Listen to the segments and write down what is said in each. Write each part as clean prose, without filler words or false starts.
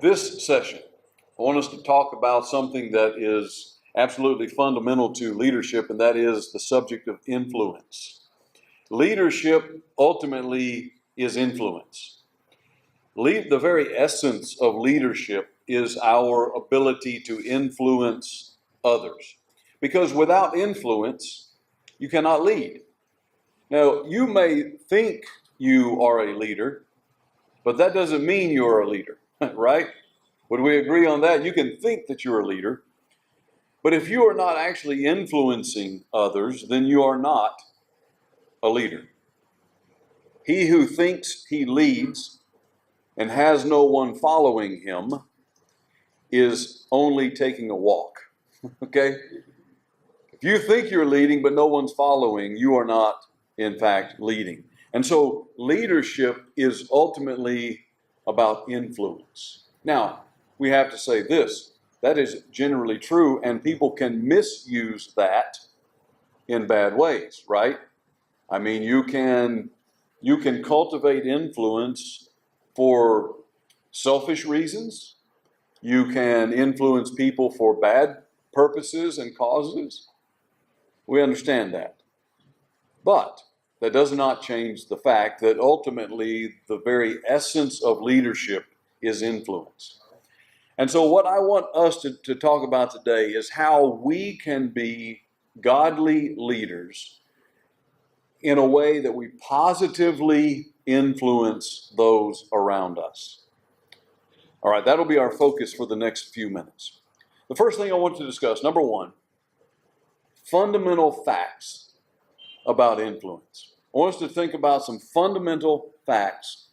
This session, I want us to talk about something that is absolutely fundamental to leadership, and that is the subject of influence. Leadership ultimately is influence. The very essence of leadership is our ability to influence others. Because without influence, you cannot lead. Now, you may think you are a leader, but that doesn't mean you're a leader, right? Would we agree on that? You can think that you're a leader, but if you are not actually influencing others, then you are not a leader. He who thinks he leads and has no one following him is only taking a walk, okay? If you think you're leading but no one's following, you are not, in fact, leading. And so leadership is ultimately about influence. Now, we have to say this, that is generally true, and people can misuse that in bad ways, right? I mean, you can cultivate influence for selfish reasons. You can influence people for bad purposes and causes. We understand that. But that does not change the fact that ultimately the very essence of leadership is influence. And so what I want us to talk about today is how we can be godly leaders in a way that we positively influence those around us. All right, that'll be our focus for the next few minutes. The first thing I want to discuss, number one, fundamental facts about influence. I want us to think about some fundamental facts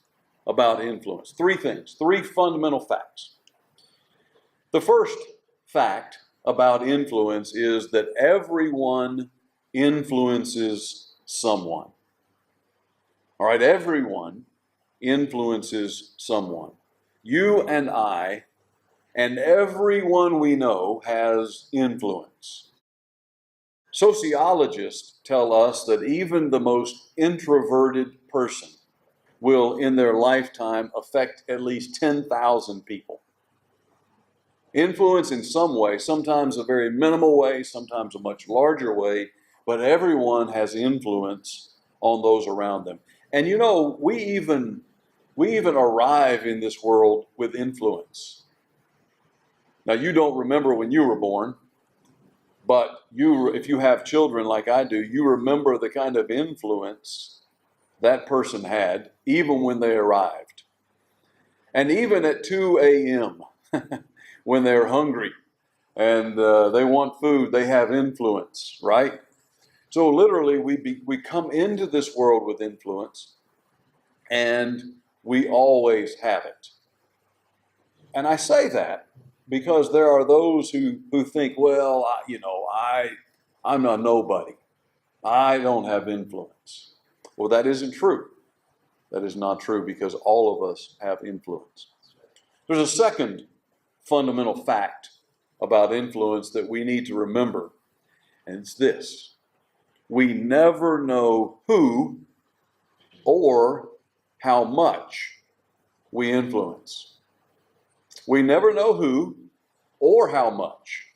about influence. Three things, three fundamental facts. The first fact about influence is that everyone influences someone. All right, everyone influences someone. You and I and everyone we know has influence. Sociologists tell us that even the most introverted person will, in their lifetime, affect at least 10,000 people. Influence in some way, sometimes a very minimal way, sometimes a much larger way, but everyone has influence on those around them. And you know, we even arrive in this world with influence. Now, you don't remember when you were born, but if you have children like I do, you remember the kind of influence that person had even when they arrived. And even at 2 a.m., when they're hungry and they want food, they have influence, right? So literally, we come into this world with influence, and we always have it. And I say that because there are those who think, well, I'm not nobody. I don't have influence. Well, that isn't true. That is not true, because all of us have influence. There's a second fundamental fact about influence that we need to remember, and it's this. We never know who or how much we influence. We never know who or how much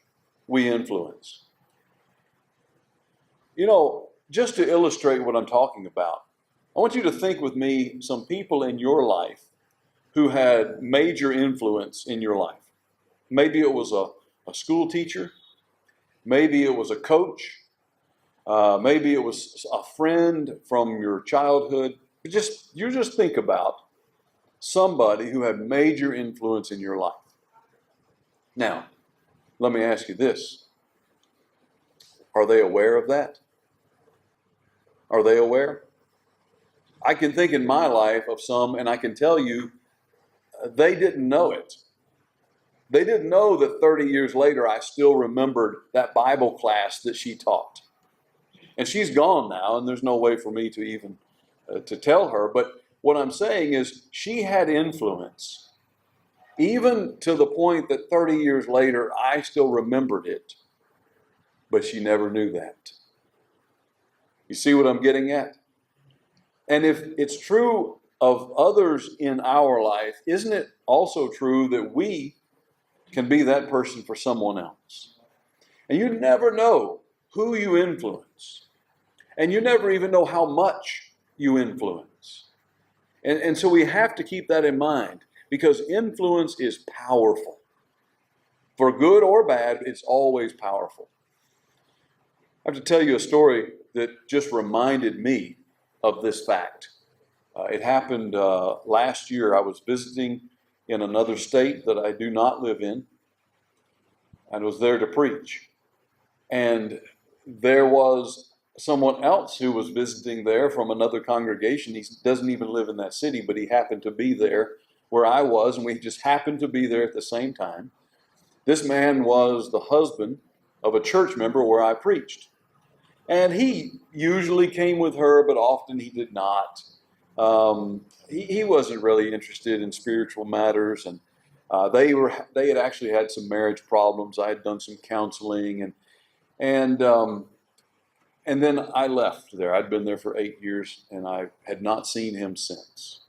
we influence. You know, just to illustrate what I'm talking about, I want you to think with me some people in your life who had major influence in your life. Maybe it was a school teacher. Maybe it was a coach. Maybe it was a friend from your childhood. You just think about somebody who had major influence in your life. Now, let me ask you this. Are they aware of that? Are they aware? I can think in my life of some, and I can tell you, they didn't know it. They didn't know that 30 years later I still remembered that Bible class that she taught. And she's gone now, and there's no way for me to even to tell her. But what I'm saying is she had influence, even to the point that 30 years later I still remembered it, but she never knew that. You see what I'm getting at? And if it's true of others in our life, isn't it also true that we can be that person for someone else? And you never know who you influence. And you never even know how much you influence. And so we have to keep that in mind, because influence is powerful. For good or bad, it's always powerful. I have to tell you a story that just reminded me of this fact. It happened last year. I was visiting in another state that I do not live in, and was there to preach. And there was someone else who was visiting there from another congregation. He doesn't even live in that city, but he happened to be there where I was, and we just happened to be there at the same time. This man was the husband of a church member where I preached. And he usually came with her, but often he did not. He wasn't really interested in spiritual matters, and they had actually had some marriage problems. I had done some counseling, and then I left there. I'd been there for 8 years, and I had not seen him since.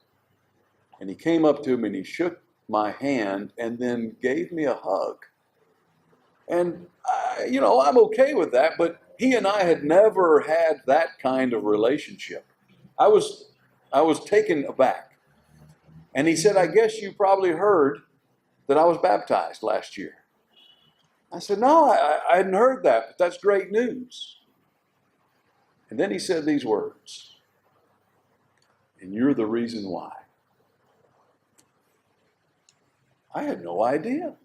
And he came up to me and he shook my hand and then gave me a hug. And I'm okay with that, but he and I had never had that kind of relationship. I was taken aback. And he said, "I guess you probably heard that I was baptized last year." I said, "No, I hadn't heard that, but that's great news." And then he said these words, "And you're the reason why." I had no idea.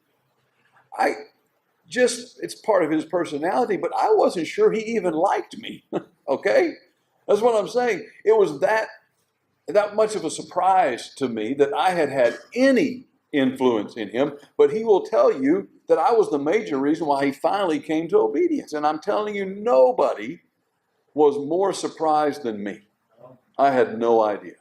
It's part of his personality, but I wasn't sure he even liked me. Okay? That's what I'm saying. It was that much of a surprise to me that I had any influence in him, but he will tell you that I was the major reason why he finally came to obedience. And I'm telling you, nobody was more surprised than me. I had no idea.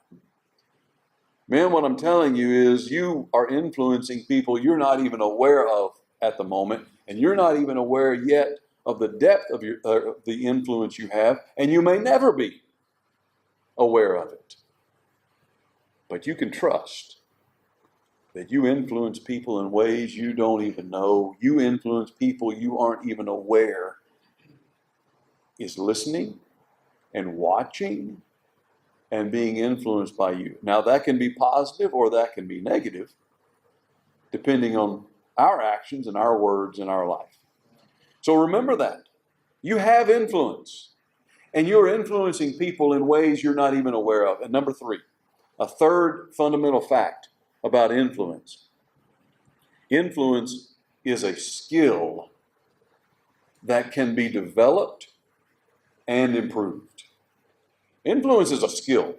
Man, what I'm telling you is you are influencing people you're not even aware of at the moment, and you're not even aware yet of the depth of the influence you have, and you may never be aware of it. But you can trust that you influence people in ways you don't even know. You influence people you aren't even aware is listening and watching and being influenced by you. Now, that can be positive or that can be negative, depending on our actions and our words in our life. So remember that. You have influence, and you're influencing people in ways you're not even aware of. And number 3, a third fundamental fact about influence. Influence is a skill that can be developed and improved. Influence is a skill.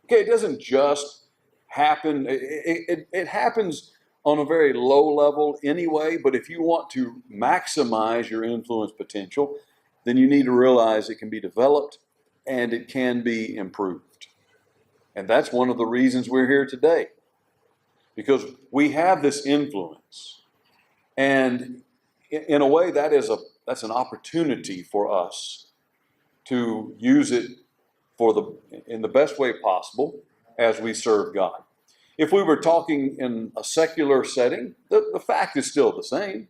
Okay, it doesn't just happen. It happens on a very low level anyway, but if you want to maximize your influence potential, then you need to realize it can be developed and it can be improved. And that's one of the reasons we're here today, because we have this influence. And in a way, that's an opportunity for us to use it in the best way possible as we serve God. If we were talking in a secular setting, the fact is still the same.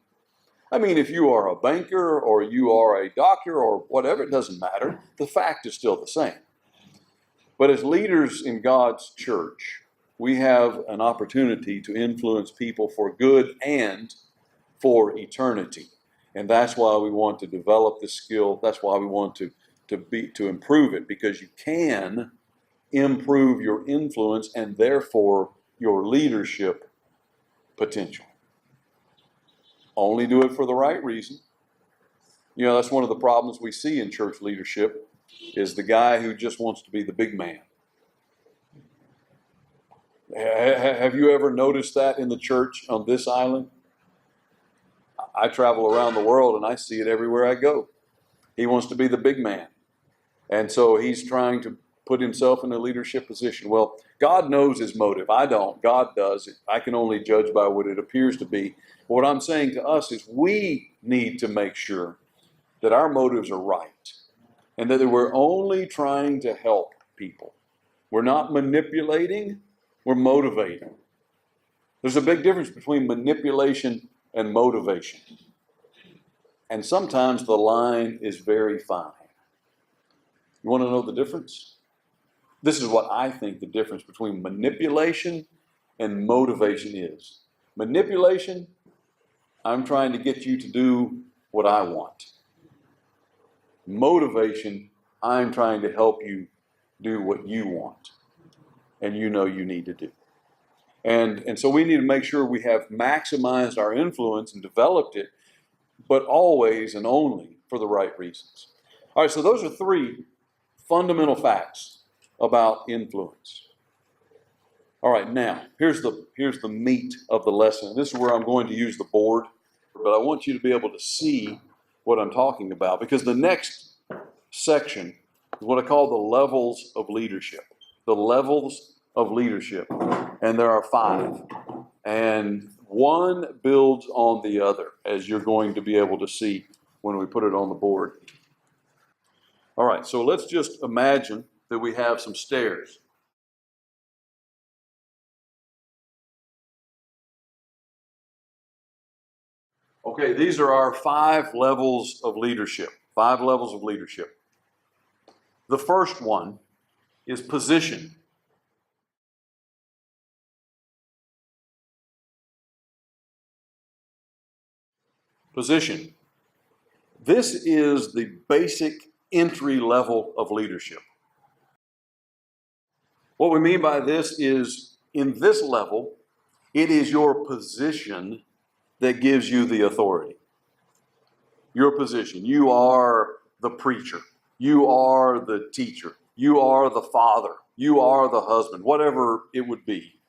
I mean, if you are a banker or you are a doctor or whatever, it doesn't matter. The fact is still the same. But as leaders in God's church, we have an opportunity to influence people for good and for eternity. And that's why we want to develop this skill. That's why we want to improve it, because you can improve your influence and therefore your leadership potential. Only do it for the right reason. That's one of the problems we see in church leadership, is the guy who just wants to be the big man. Have you ever noticed that in the church on this island? I travel around the world and I see it everywhere I go. He wants to be the big man. And so he's trying to put himself in a leadership position. Well, God knows his motive. I don't. God does. I can only judge by what it appears to be. What I'm saying to us is we need to make sure that our motives are right and that we're only trying to help people We're not manipulating, we're motivating. There's a big difference between manipulation and motivation. And sometimes the line is very fine. You want to know the difference? This is what I think the difference between manipulation and motivation is. Manipulation, I'm trying to get you to do what I want. Motivation, I'm trying to help you do what you want and you know you need to do. And so we need to make sure we have maximized our influence and developed it, but always and only for the right reasons. All right, so those are three fundamental facts about influence. All right, now, here's the meat of the lesson. This is where I'm going to use the board, but I want you to be able to see what I'm talking about, because the next section is what I call the levels of leadership. The levels of leadership. And there are 5. And one builds on the other, as you're going to be able to see when we put it on the board. All right, so let's just imagine that we have some stairs. Okay, these are our 5 levels of leadership. 5 levels of leadership. The first one is position. Position. This is the basic entry level of leadership. What we mean by this is, in this level, it is your position that gives you the authority. Your position. You are the preacher. You are the teacher. You are the father. You are the husband. Whatever it would be.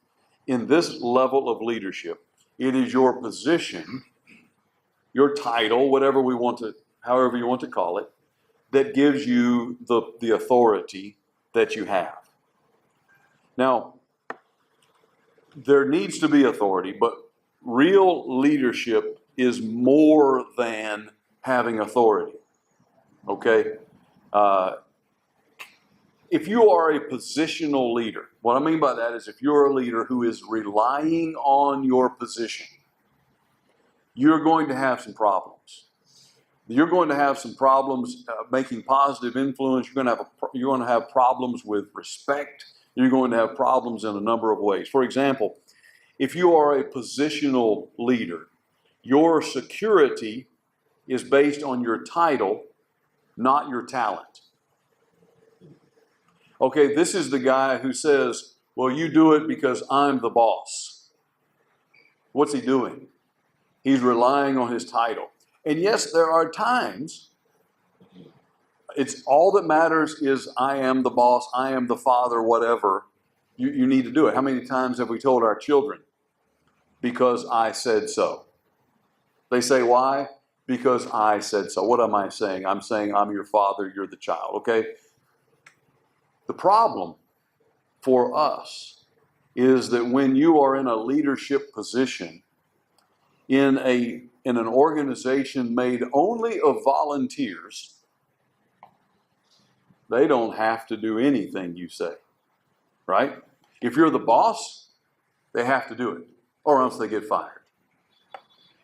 In this level of leadership, it is your position, your title, whatever we want to, however you want to call it, that gives you the authority that you have. Now, there needs to be authority, but real leadership is more than having authority. Okay? If you are a positional leader, what I mean by that is if you're a leader who is relying on your position, you're going to have some problems. You're going to have some problems making positive influence. You're going to have problems with respect. You're going to have problems in a number of ways. For example, if you are a positional leader, your security is based on your title, not your talent. Okay, this is the guy who says, well, you do it because I'm the boss. What's he doing? He's relying on his title. And yes, there are times, it's all that matters is I am the boss, I am the father, whatever. You need to do it. How many times have we told our children? Because I said so. They say, why? Because I said so. What am I saying? I'm saying I'm your father, you're the child, okay? The problem for us is that when you are in a leadership position in an organization made only of volunteers, they don't have to do anything you say, right? If you're the boss, they have to do it, or else they get fired.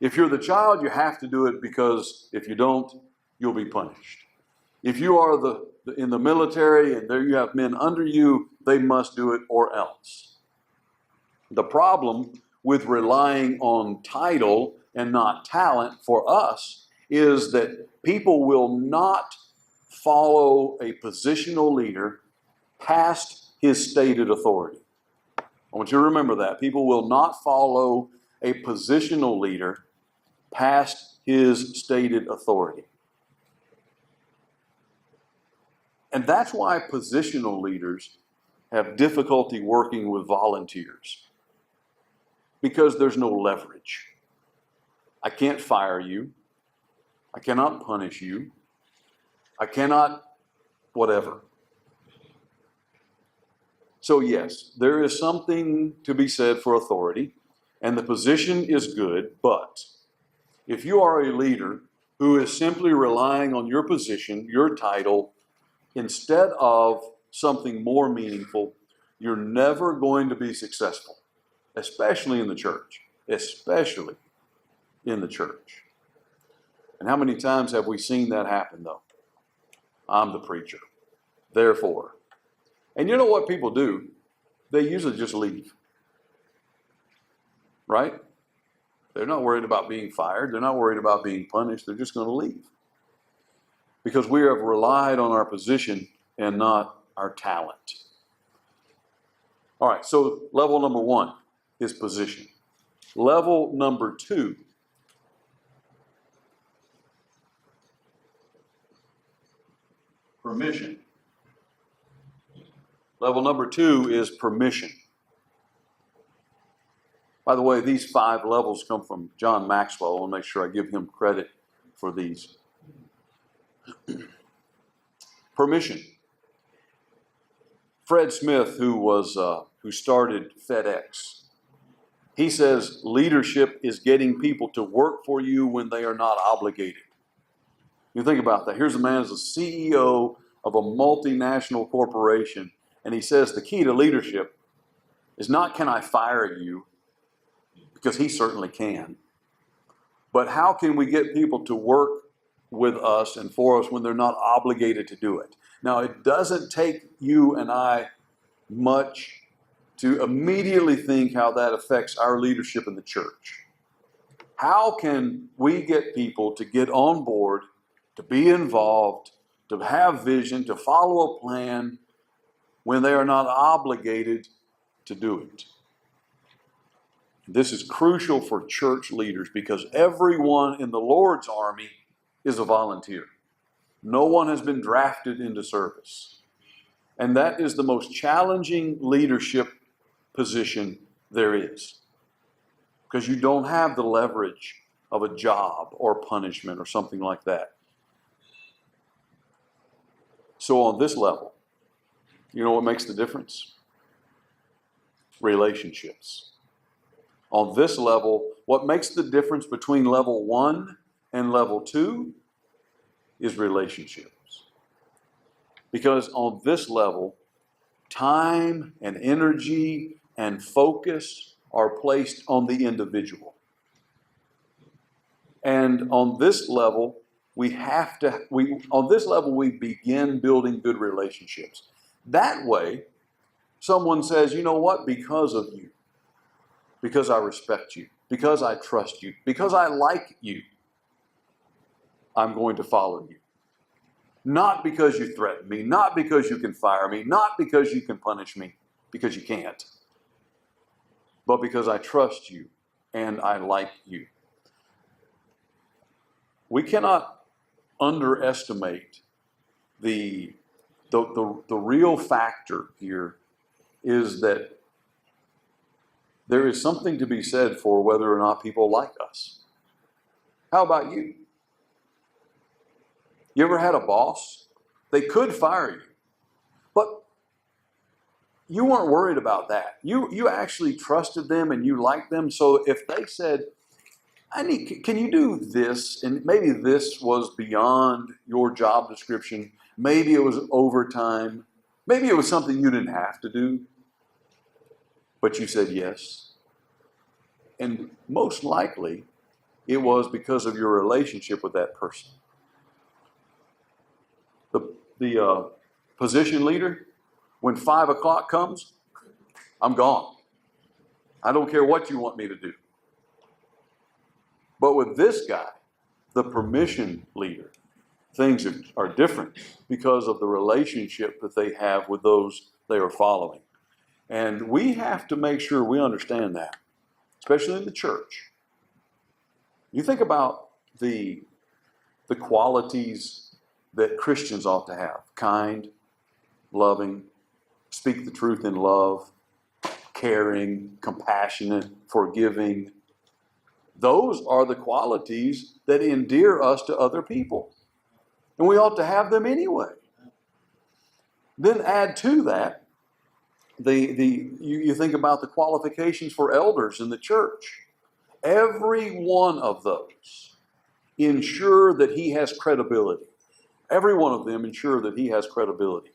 If you're the child, you have to do it because if you don't, you'll be punished. If you are in the military and there you have men under you, they must do it or else. The problem with relying on title and not talent for us is that people will not follow a positional leader past his stated authority. I want you to remember that. People will not follow a positional leader past his stated authority. And that's why positional leaders have difficulty working with volunteers, because there's no leverage. I can't fire you. I cannot punish you. I cannot whatever. So yes, there is something to be said for authority, and the position is good, but if you are a leader who is simply relying on your position, your title, instead of something more meaningful, you're never going to be successful, especially in the church. Especially in the church. And how many times have we seen that happen, though? I'm the preacher. Therefore. And you know what people do? They usually just leave. Right? They're not worried about being fired. They're not worried about being punished. They're just going to leave. Because we have relied on our position and not our talent. All right, so level number 1 is position. Level number 2 permission. Level number 2 is permission. By the way, these 5 levels come from John Maxwell. I want to make sure I give him credit for these. Permission. Fred Smith, who started FedEx, he says leadership is getting people to work for you when they are not obligated. You think about that. Here's a man who's the CEO of a multinational corporation, and he says the key to leadership is not can I fire you, because he certainly can, but how can we get people to work with us and for us when they're not obligated to do it? Now, it doesn't take you and I much to immediately think how that affects our leadership in the church. How can we get people to get on board, to be involved, to have vision, to follow a plan when they are not obligated to do it? This is crucial for church leaders because everyone in the Lord's army is a volunteer. No one has been drafted into service. And that is the most challenging leadership position there is. Because you don't have the leverage of a job or punishment or something like that. So on this level, you know what makes the difference? Relationships. On this level, what makes the difference between level 1 and level 2 is relationships. Because on this level, time and energy and focus are placed on the individual. And on this level, we begin building good relationships. That way, someone says, you know what, because of you, because I respect you, because I trust you, because I like you, I'm going to follow you. Not because you threaten me, not because you can fire me, not because you can punish me, because you can't, but because I trust you and I like you. We cannot underestimate the real factor here is that there is something to be said for whether or not people like us. How about you? You ever had a boss? They could fire you, but you weren't worried about that. You actually trusted them and you liked them. So if they said, can you do this? And maybe this was beyond your job description. Maybe it was overtime. Maybe it was something you didn't have to do, but you said yes. And most likely, it was because of your relationship with that person. The position leader, when 5 o'clock comes, I'm gone. I don't care what you want me to do. But with this guy, the permission leader, things are different because of the relationship that they have with those they are following. And we have to make sure we understand that, especially in the church. You think about the qualities that Christians ought to have: kind, loving, speak the truth in love, caring, compassionate, forgiving. Those are the qualities that endear us to other people. And we ought to have them anyway. Then add to that, you think about the qualifications for elders in the church. Every one of those ensure that he has credibility. Every one of them ensure that he has credibility.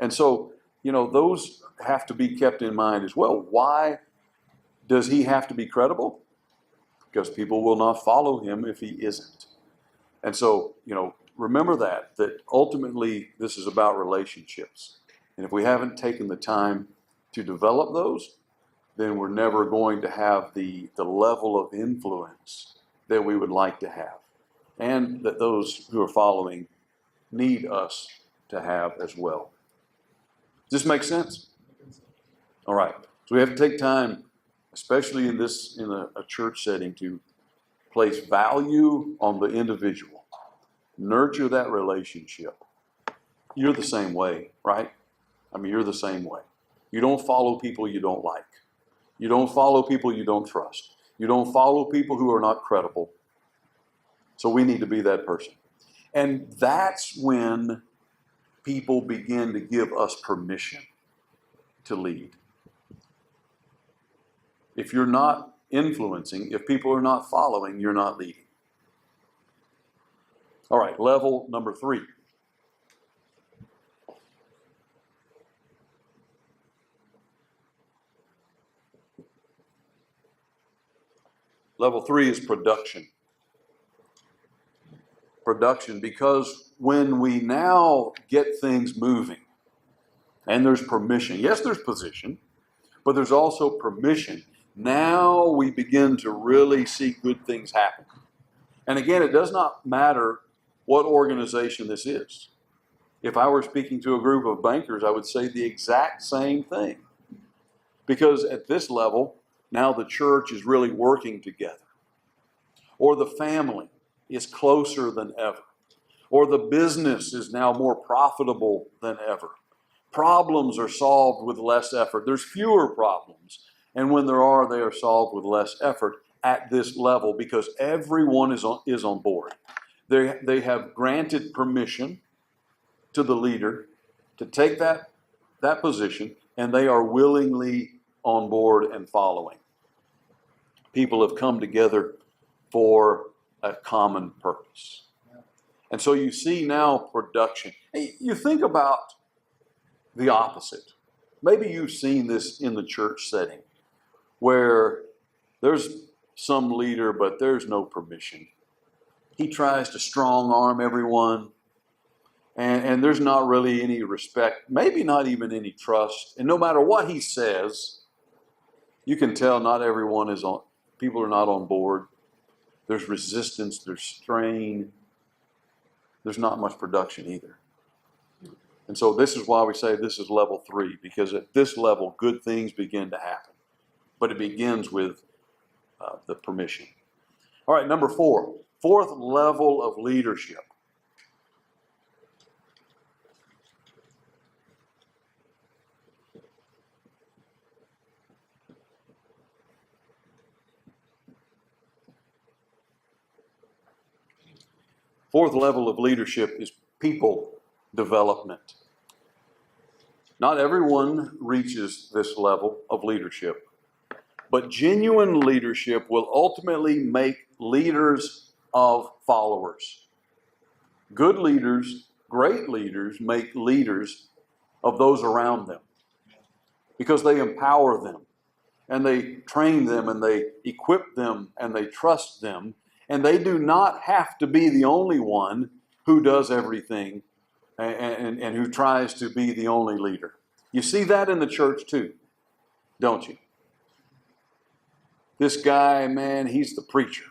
And so those have to be kept in mind as well. Why does he have to be credible? Because people will not follow him if he isn't. And so, remember that ultimately this is about relationships. And if we haven't taken the time to develop those, then we're never going to have the level of influence that we would like to have, and that those who are following need us to have as well. Does this make sense? All right. So we have to take time, especially in a church setting, to place value on the individual. Nurture that relationship. You're the same way, right? You're the same way. You don't follow people you don't like. You don't follow people you don't trust. You don't follow people who are not credible. So we need to be that person. And that's when people begin to give us permission to lead. If you're not influencing, if people are not following, you're not leading. All right, level number 3. Level 3 is production. Production, because when we now get things moving, and there's permission, yes, there's position, but there's also permission. Now we begin to really see good things happen. And again, it does not matter what organization this is. If I were speaking to a group of bankers, I would say the exact same thing. Because at this level, now the church is really working together. Or the family is closer than ever. Or the business is now more profitable than ever. Problems are solved with less effort. There's fewer problems. And when there are, they are solved with less effort at this level because everyone is on board. They have granted permission to the leader to take that position, and they are willingly on board and following. People have come together for a common purpose. And so you see now production. Hey, you think about the opposite. Maybe you've seen this in the church setting where there's some leader, but there's no permission. He tries to strong arm everyone, and there's not really any respect, maybe not even any trust. And no matter what he says, you can tell not everyone people are not on board. There's resistance, there's strain. There's not much production either. And so this is why we say this is level 3, because at this level, good things begin to happen. But it begins with the permission. All right, number 4, fourth level of leadership. Fourth level of leadership is people development. Not everyone reaches this level of leadership, but genuine leadership will ultimately make leaders of followers. Good leaders, great leaders, make leaders of those around them because they empower them and they train them and they equip them and they trust them. And they do not have to be the only one who does everything and who tries to be the only leader. You see that in the church too, don't you? This guy, man, he's the preacher.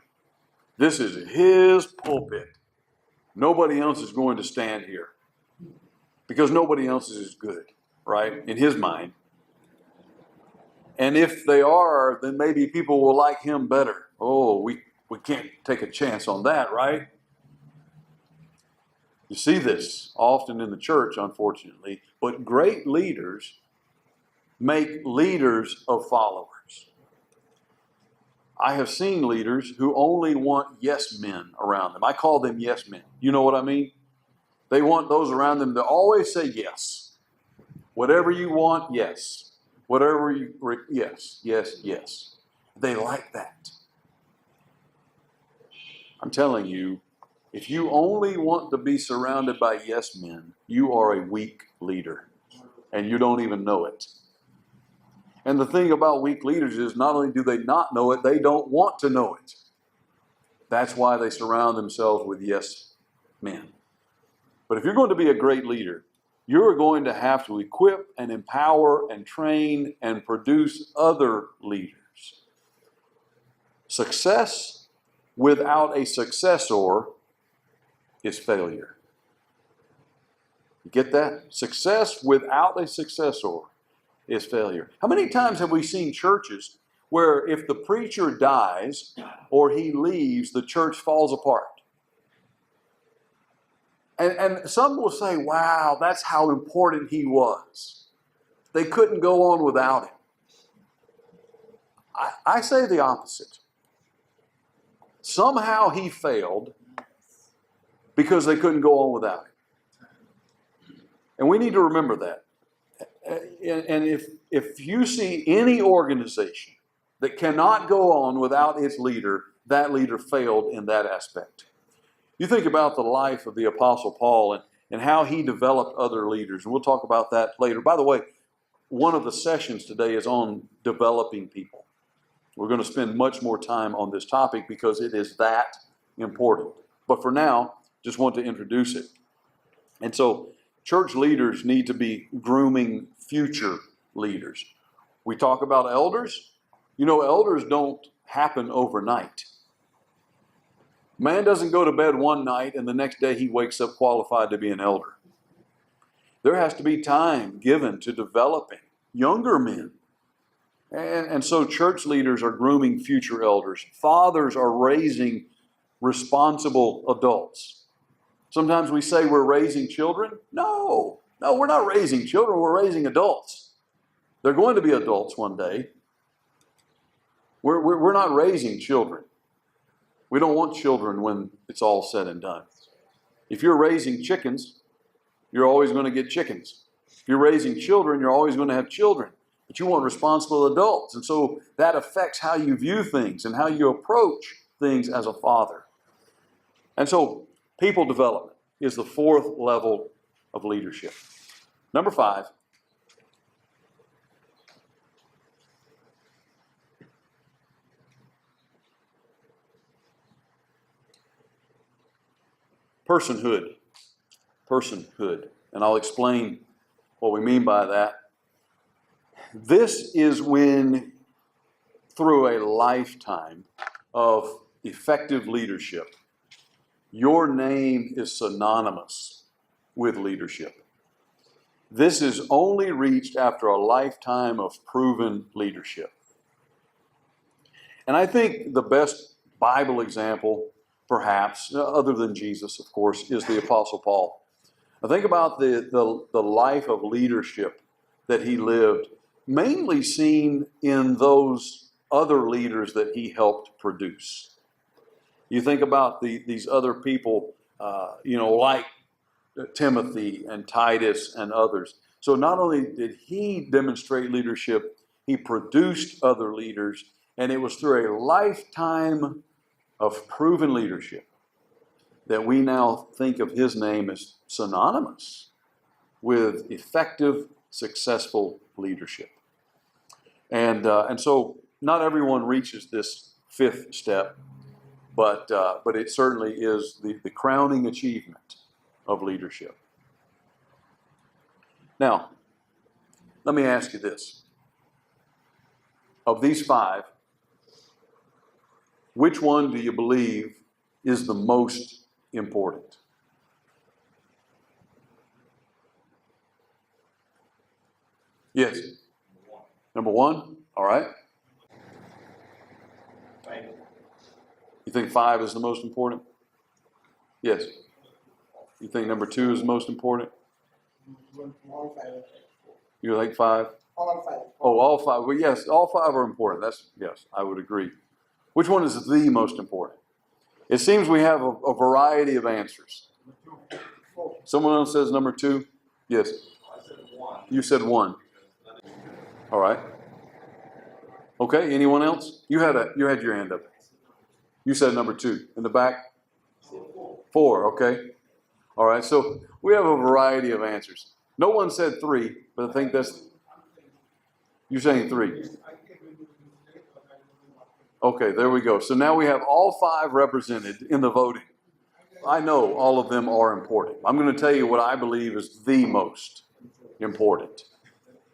This is his pulpit. Nobody else is going to stand here because nobody else is as good, right, in his mind. And if they are, then maybe people will like him better. Oh, we can't take a chance on that, right? You see this often in the church, unfortunately, but great leaders make leaders of followers. I have seen leaders who only want yes men around them. I call them yes men. You know what I mean? They want those around them to always say yes. Whatever you want, yes. Yes, yes, yes. They like that. I'm telling you, if you only want to be surrounded by yes men, you are a weak leader. and you don't even know it. And the thing about weak leaders is not only do they not know it, they don't want to know it. That's why they surround themselves with yes men. But if you're going to be a great leader, you're going to have to equip and empower and train and produce other leaders. Success without a successor is failure. You get that? Success without a successor is failure. How many times have we seen churches where if the preacher dies or he leaves, the church falls apart? And some will say, wow, that's how important he was. They couldn't go on without him. I say the opposite. Somehow he failed because they couldn't go on without him. And we need to remember that. And if you see any organization that cannot go on without its leader, that leader failed in that aspect. You think about the life of the Apostle Paul and how he developed other leaders. And we'll talk about that later. By the way, one of the sessions today is on developing people. We're going to spend much more time on this topic because it is that important. But for now, just want to introduce it. And so church leaders need to be grooming future leaders. We talk about elders. You know, elders don't happen overnight. Man doesn't go to bed one night and the next day he wakes up qualified to be an elder. There has to be time given to developing younger men. And so church leaders are grooming future elders. Fathers are raising responsible adults. Sometimes we say we're raising children. No, we're not raising children. We're raising adults. They're going to be adults one day. We're not raising children. We don't want children when it's all said and done. If you're raising chickens, you're always going to get chickens. If you're raising children, you're always going to have children. But you want responsible adults. And so that affects how you view things and how you approach things as a father. And so people development is the fourth level of leadership. Number 5. Personhood. And I'll explain what we mean by that. This is when, through a lifetime of effective leadership, your name is synonymous with leadership. This is only reached after a lifetime of proven leadership. And I think the best Bible example, perhaps, other than Jesus, of course, is the Apostle Paul. Now think about the life of leadership that he lived, mainly seen in those other leaders that he helped produce. You think about these other people, like Timothy and Titus and others. So not only did he demonstrate leadership, he produced other leaders, and it was through a lifetime of proven leadership that we now think of his name as synonymous with effective, successful leadership. And so not everyone reaches this 5th step, but it certainly is the crowning achievement of leadership. Now, let me ask you this. Of these 5, which one do you believe is the most important? Yes. Number 1? All right. You think 5 is the most important? Yes. You think number 2 is the most important? You think 5? All 5. Oh, all 5. Well, yes, all 5 are important. Yes, I would agree. Which one is the most important? It seems we have a variety of answers. Someone else says number 2? Yes. I said 1. You said 1. All right. Okay, anyone else? You had your hand up. You said number 2. In the back? 4, okay. All right, so we have a variety of answers. No one said 3, but I think you're saying 3. Okay, there we go. So now we have all 5 represented in the voting. I know all of them are important. I'm going to tell you what I believe is the most important.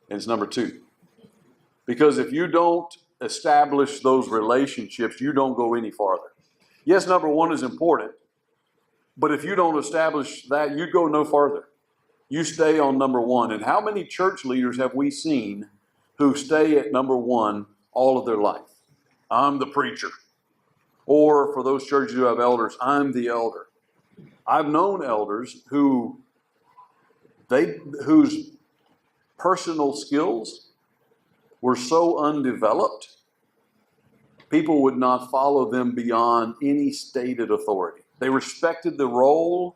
And it's number 2. Because if you don't establish those relationships, you don't go any farther. Yes, number 1 is important, but if you don't establish that, you go no farther. You stay on number 1. And how many church leaders have we seen who stay at number 1 all of their life? I'm the preacher. Or for those churches who have elders, I'm the elder. I've known elders whose personal skills were so undeveloped, people would not follow them beyond any stated authority. They respected the role.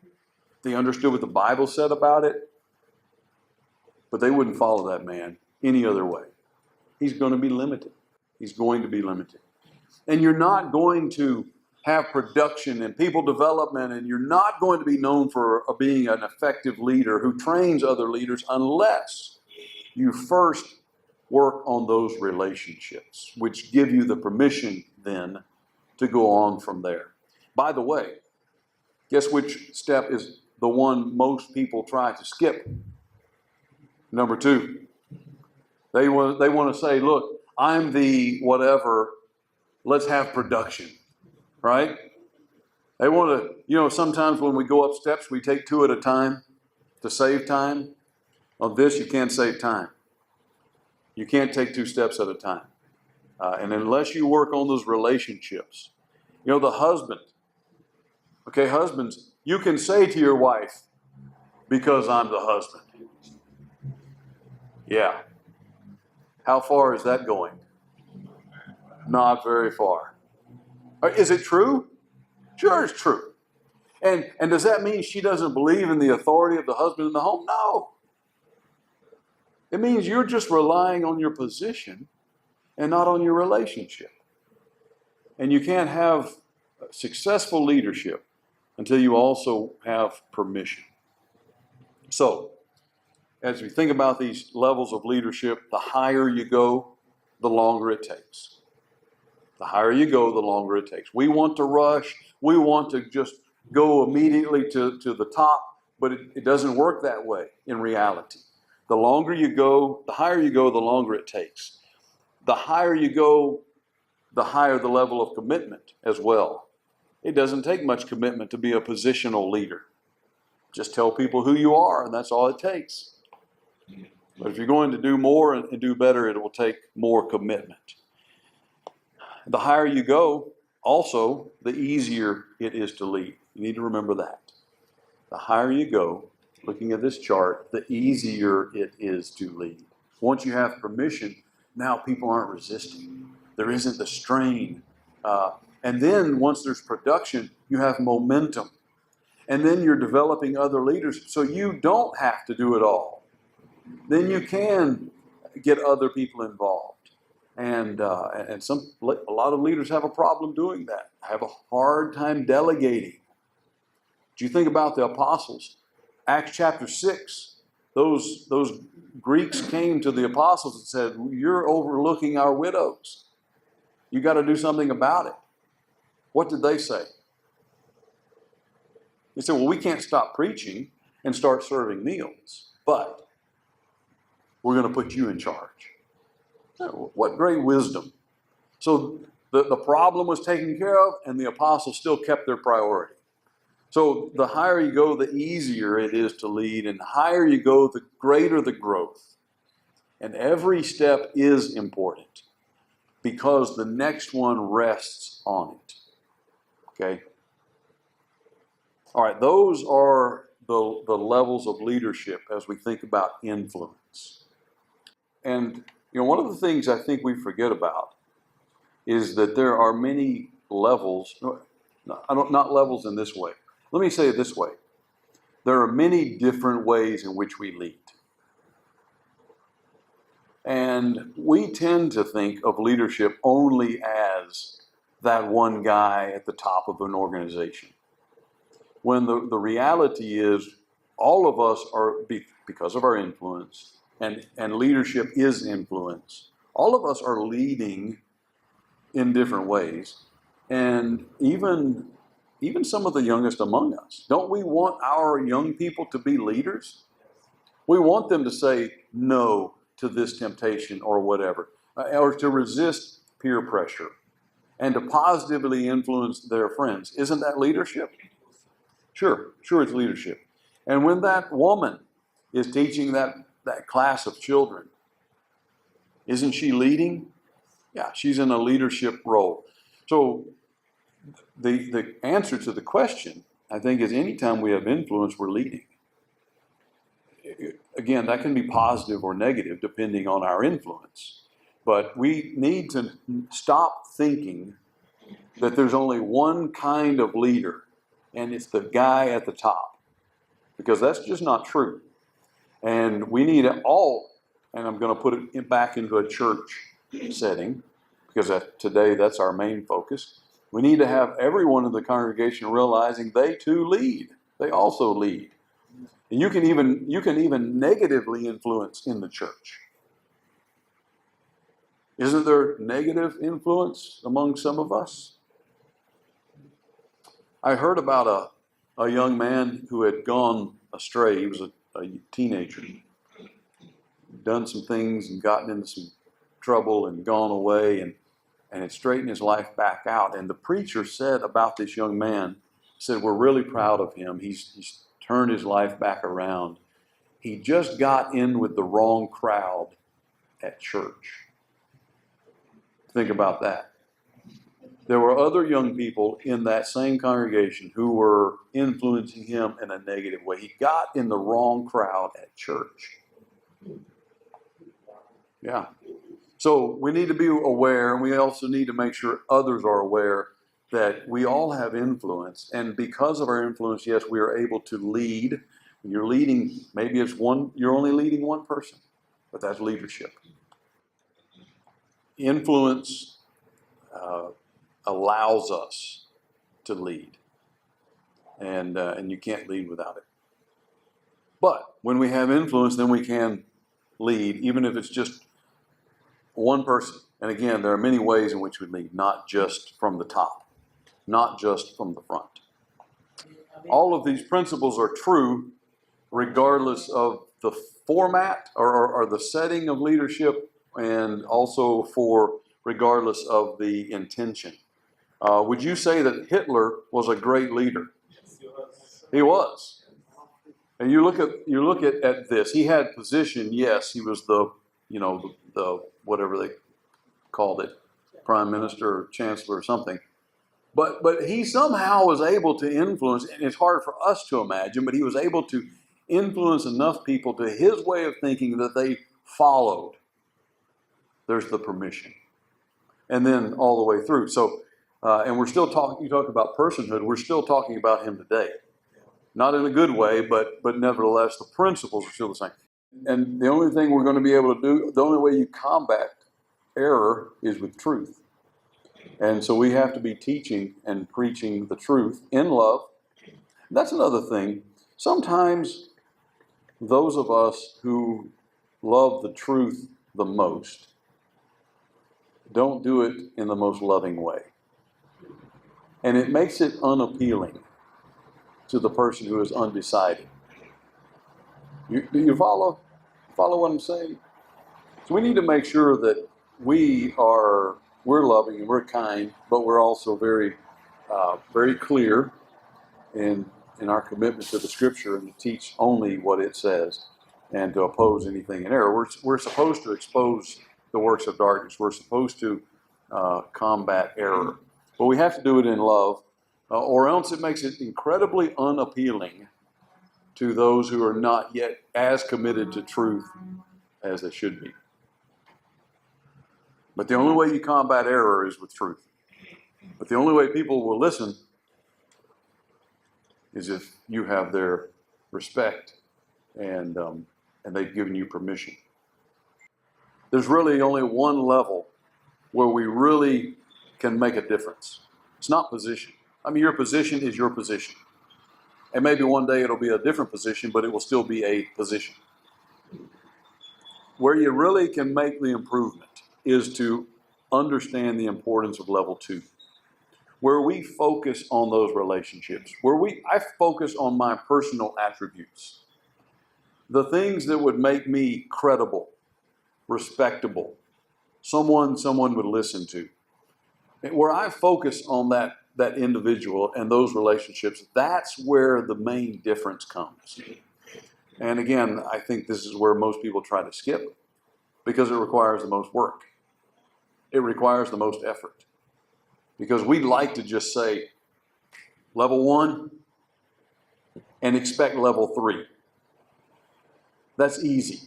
They understood what the Bible said about it, but they wouldn't follow that man any other way. He's going to be limited. He's going to be limited. And you're not going to have production and people development, and you're not going to be known for being an effective leader who trains other leaders unless you first work on those relationships, which give you the permission then to go on from there. By the way, guess which step is the one most people try to skip? Number 2. They want to say, look, I'm the whatever, let's have production. Right? They want to, sometimes when we go up steps, we take 2 at a time to save time. On this, you can't save time. You can't take 2 steps at a time. And unless you work on those relationships, the husband, okay, husbands, you can say to your wife, because I'm the husband. Yeah. How far is that going? Not very far. Is it true? Sure, it's true. And does that mean she doesn't believe in the authority of the husband in the home? No. It means you're just relying on your position and not on your relationship. And you can't have successful leadership until you also have permission. So, as we think about these levels of leadership, the higher you go, the longer it takes. The higher you go, the longer it takes. We want to rush. We want to just go immediately to the top, but it doesn't work that way in reality. The longer you go, the higher you go, the longer it takes. The higher you go, the higher the level of commitment as well. It doesn't take much commitment to be a positional leader. Just tell people who you are, and that's all it takes. But if you're going to do more and do better, it will take more commitment. The higher you go, also, the easier it is to lead. You need to remember that. The higher you go, looking at this chart, the easier it is to lead. Once you have permission, now people aren't resisting. There isn't the strain. And then once there's production, you have momentum. And then you're developing other leaders, so you don't have to do it all. Then you can get other people involved. And a lot of leaders have a problem doing that. Have a hard time delegating. Do you think about the apostles? Acts chapter 6, those Greeks came to the apostles and said, "You're overlooking our widows. You got to do something about it." What did they say? They said, "Well, we can't stop preaching and start serving meals, but we're going to put you in charge." What great wisdom. So the problem was taken care of, and the apostles still kept their priority. So the higher you go, the easier it is to lead, and the higher you go, the greater the growth. And every step is important because the next one rests on it. Okay? All right, those are the levels of leadership as we think about influence. And one of the things I think we forget about is that there are many levels, not levels in this way. Let me say it this way. There are many different ways in which we lead. And we tend to think of leadership only as that one guy at the top of an organization. When the reality is all of us are, because of our influence, and leadership is influence, all of us are leading in different ways. And even some of the youngest among us, don't we want our young people to be leaders? We want them to say no to this temptation or whatever, or to resist peer pressure and to positively influence their friends. Isn't that leadership? Sure, it's leadership. And when that woman is teaching that class of children, isn't she leading? Yeah, she's in a leadership role. So the answer to the question, I think, is anytime we have influence, we're leading. Again, that can be positive or negative depending on our influence. But we need to stop thinking that there's only one kind of leader, and it's the guy at the top, because that's just not true. And we need all, and I'm going to put it back into a church setting, because today that's our main focus. We need to have everyone in the congregation realizing they too lead. They also lead. And you can even negatively influence in the church. Isn't there negative influence among some of us? I heard about a young man who had gone astray. He was a teenager. Done some things and gotten into some trouble and gone away and had straightened his life back out. And the preacher said about this young man, said, we're really proud of him. He's turned his life back around. He just got in with the wrong crowd at church. Think about that. There were other young people in that same congregation who were influencing him in a negative way. He got in the wrong crowd at church. Yeah. So we need to be aware, and we also need to make sure others are aware that we all have influence. And because of our influence, yes, we are able to lead. You're leading, maybe you're only leading one person, but that's leadership. Influence allows us to lead, and you can't lead without it. But when we have influence, then we can lead, even if it's just one person. And again, there are many ways in which we lead, not just from the top, not just from the front. All of these principles are true regardless of the format or the setting of leadership, and also regardless of the intention. Would you say that Hitler was a great leader? He was. And you look at this. He had position. Yes, he was the whatever they called it, prime minister or chancellor or something. But he somehow was able to influence, and it's hard for us to imagine, but he was able to influence enough people to his way of thinking that they followed. There's the permission. And then all the way through. So, and we're still talking, you talk about personhood, we're still talking about him today. Not in a good way, but nevertheless, the principles are still the same. And the only thing we're going to be able to do, the only way you combat error is with truth. And so we have to be teaching and preaching the truth in love. That's another thing. Sometimes those of us who love the truth the most don't do it in the most loving way. And it makes it unappealing to the person who is undecided. Do you follow what I'm saying? So we need to make sure that we're loving and we're kind, but we're also very, very clear in our commitment to the Scripture and to teach only what it says and to oppose anything in error. We're supposed to expose the works of darkness. We're supposed to combat error, but we have to do it in love, or else it makes it incredibly unappealing to those who are not yet as committed to truth as they should be. But the only way you combat error is with truth. But the only way people will listen is if you have their respect and they've given you permission. There's really only one level where we really can make a difference. It's not position. I mean, your position is your position. And maybe one day it'll be a different position, but it will still be a position. Where you really can make the improvement is to understand the importance of level 2. Where we focus on those relationships, I focus on my personal attributes. The things that would make me credible, respectable, someone would listen to. Where I focus on that individual and those relationships, that's where the main difference comes. And again, I think this is where most people try to skip because it requires the most work. It requires the most effort. Because we like to just say level 1 and expect level 3. That's easy.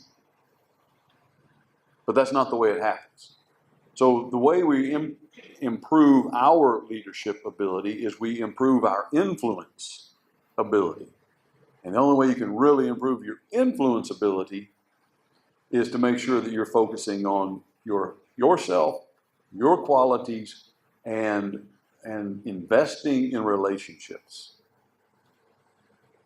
But that's not the way it happens. So the way we improve our leadership ability is we improve our influence ability. And the only way you can really improve your influence ability is to make sure that you're focusing on yourself, your qualities, and investing in relationships.